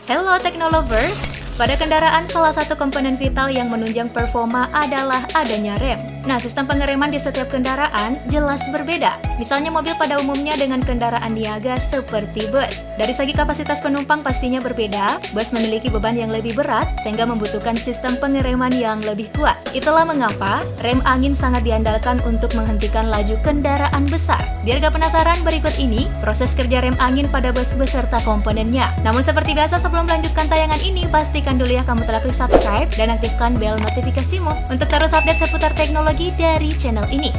Hello Technolovers! Pada kendaraan, salah satu komponen vital yang menunjang performa adalah adanya rem. Nah, sistem pengereman di setiap kendaraan jelas berbeda. Misalnya mobil pada umumnya dengan kendaraan niaga seperti bus. Dari segi kapasitas penumpang pastinya berbeda, bus memiliki beban yang lebih berat sehingga membutuhkan sistem pengereman yang lebih kuat. Itulah mengapa rem angin sangat diandalkan untuk menghentikan laju kendaraan besar. Biar gak penasaran, berikut ini proses kerja rem angin pada bus beserta komponennya. Namun seperti biasa, sebelum melanjutkan tayangan ini, pastikan dulu ya kamu telah klik subscribe dan aktifkan bel notifikasimu untuk terus update seputar teknologi dari channel ini.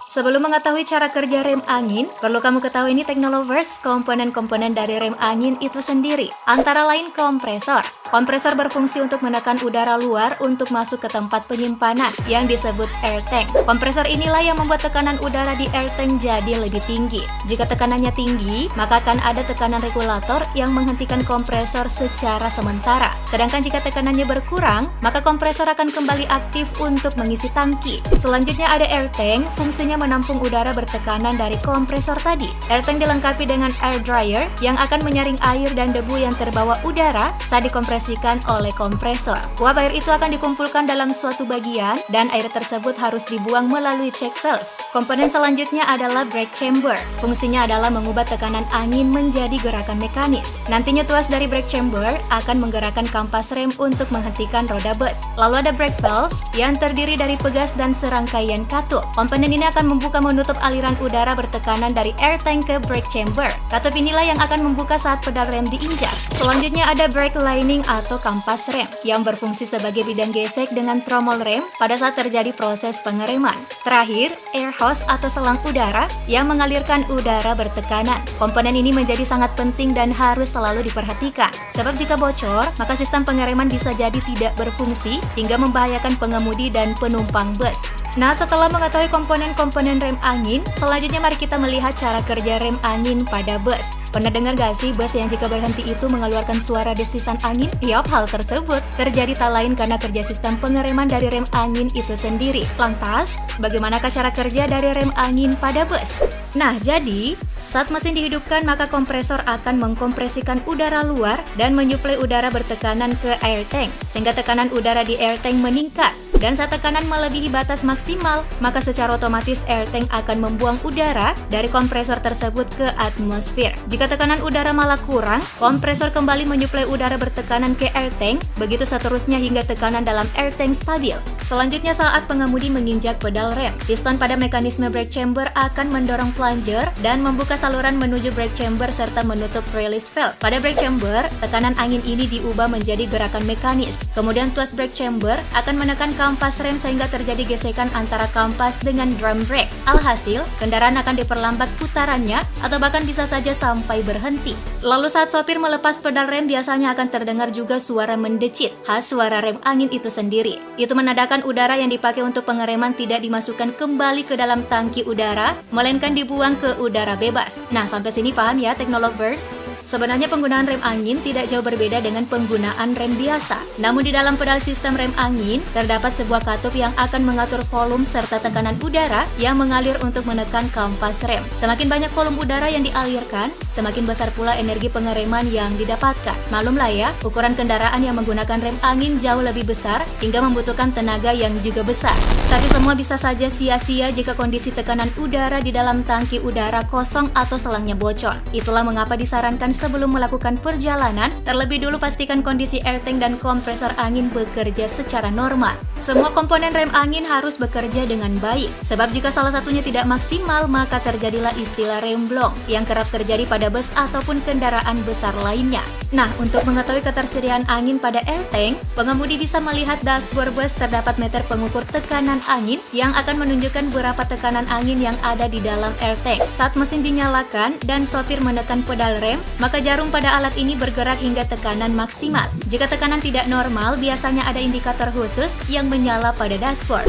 Sebelum mengetahui cara kerja rem angin, perlu kamu ketahui ini Technolovers, komponen-komponen dari rem angin itu sendiri. Antara lain kompresor. Kompresor berfungsi untuk menekan udara luar untuk masuk ke tempat penyimpanan yang disebut air tank. Kompresor inilah yang membuat tekanan udara di air tank jadi lebih tinggi. Jika tekanannya tinggi, maka akan ada tekanan regulator yang menghentikan kompresor secara sementara. Sedangkan jika tekanannya berkurang, maka kompresor akan kembali aktif untuk mengisi tangki. Selanjutnya ada air tank, fungsinya menampung udara bertekanan dari kompresor tadi. Air tank dilengkapi dengan air dryer yang akan menyaring air dan debu yang terbawa udara saat dikompresikan oleh kompresor. Uap air itu akan dikumpulkan dalam suatu bagian dan air tersebut harus dibuang melalui check valve. Komponen selanjutnya adalah brake chamber. Fungsinya adalah mengubah tekanan angin menjadi gerakan mekanis. Nantinya tuas dari brake chamber akan menggerakkan kampas rem untuk menghentikan roda bus. Lalu ada brake valve yang terdiri dari pegas dan serangkaian katup. Komponen ini akan membuka menutup aliran udara bertekanan dari air tank ke brake chamber. Katup inilah yang akan membuka saat pedal rem diinjak. Selanjutnya ada brake lining atau kampas rem yang berfungsi sebagai bidang gesek dengan tromol rem pada saat terjadi proses pengereman. Terakhir, air hose atau selang udara yang mengalirkan udara bertekanan. Komponen ini menjadi sangat penting dan harus selalu diperhatikan. Sebab jika bocor, maka sistem pengereman bisa jadi tidak berfungsi hingga membahayakan pengemudi dan penumpang bus. Nah, setelah mengetahui komponen-komponen rem angin, selanjutnya mari kita melihat cara kerja rem angin pada bus. Pernah dengar gak sih bus yang jika berhenti itu mengeluarkan suara desisan angin? Yap, hal tersebut terjadi tak lain karena kerja sistem pengereman dari rem angin itu sendiri. Lantas, bagaimanakah cara kerja dari rem angin pada bus? Nah, jadi saat mesin dihidupkan, maka kompresor akan mengkompresikan udara luar dan menyuplai udara bertekanan ke air tank, sehingga tekanan udara di air tank meningkat. Dan saat tekanan melebihi batas maksimal, maka secara otomatis air tank akan membuang udara dari kompresor tersebut ke atmosfer. Jika tekanan udara malah kurang, kompresor kembali menyuplai udara bertekanan ke air tank, begitu seterusnya hingga tekanan dalam air tank stabil. Selanjutnya saat pengemudi menginjak pedal rem, piston pada mekanisme brake chamber akan mendorong plunger dan membuka saluran menuju brake chamber serta menutup release valve. Pada brake chamber, tekanan angin ini diubah menjadi gerakan mekanis. Kemudian tuas brake chamber akan menekan kampas rem sehingga terjadi gesekan antara kampas dengan drum brake. Alhasil, kendaraan akan diperlambat putarannya atau bahkan bisa saja sampai berhenti. Lalu saat sopir melepas pedal rem, biasanya akan terdengar juga suara mendecit, khas suara rem angin itu sendiri. Itu menandakan udara yang dipakai untuk pengereman tidak dimasukkan kembali ke dalam tangki udara, melainkan dibuang ke udara bebas. Nah, sampai sini paham ya Technolovers? Sebenarnya penggunaan rem angin tidak jauh berbeda dengan penggunaan rem biasa. Namun di dalam pedal sistem rem angin, terdapat sebuah katup yang akan mengatur volume serta tekanan udara yang mengalir untuk menekan kampas rem. Semakin banyak volume udara yang dialirkan, semakin besar pula energi pengereman yang didapatkan. Maklumlah ya, ukuran kendaraan yang menggunakan rem angin jauh lebih besar hingga membutuhkan tenaga yang juga besar. Tapi semua bisa saja sia-sia jika kondisi tekanan udara di dalam tangki udara kosong atau selangnya bocor. Itulah mengapa disarankan sebelum melakukan perjalanan, terlebih dulu pastikan kondisi air tank dan kompresor angin bekerja secara normal. Semua komponen rem angin harus bekerja dengan baik, sebab jika salah satunya tidak maksimal, maka terjadilah istilah remblong yang kerap terjadi pada bus ataupun kendaraan besar lainnya. Nah, untuk mengetahui ketersediaan angin pada air tank, pengemudi bisa melihat dashboard bus. Terdapat meter pengukur tekanan angin yang akan menunjukkan berapa tekanan angin yang ada di dalam air tank. Saat mesin dinyalakan dan sopir menekan pedal rem, maka jarum pada alat ini bergerak hingga tekanan maksimal. Jika tekanan tidak normal, biasanya ada indikator khusus yang menyala pada dashboard.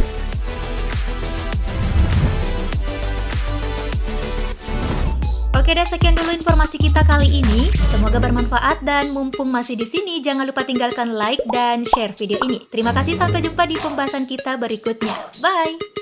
Oke deh, sekian dulu informasi kita kali ini. Semoga bermanfaat dan mumpung masih di sini, jangan lupa tinggalkan like dan share video ini. Terima kasih, sampai jumpa di pembahasan kita berikutnya. Bye!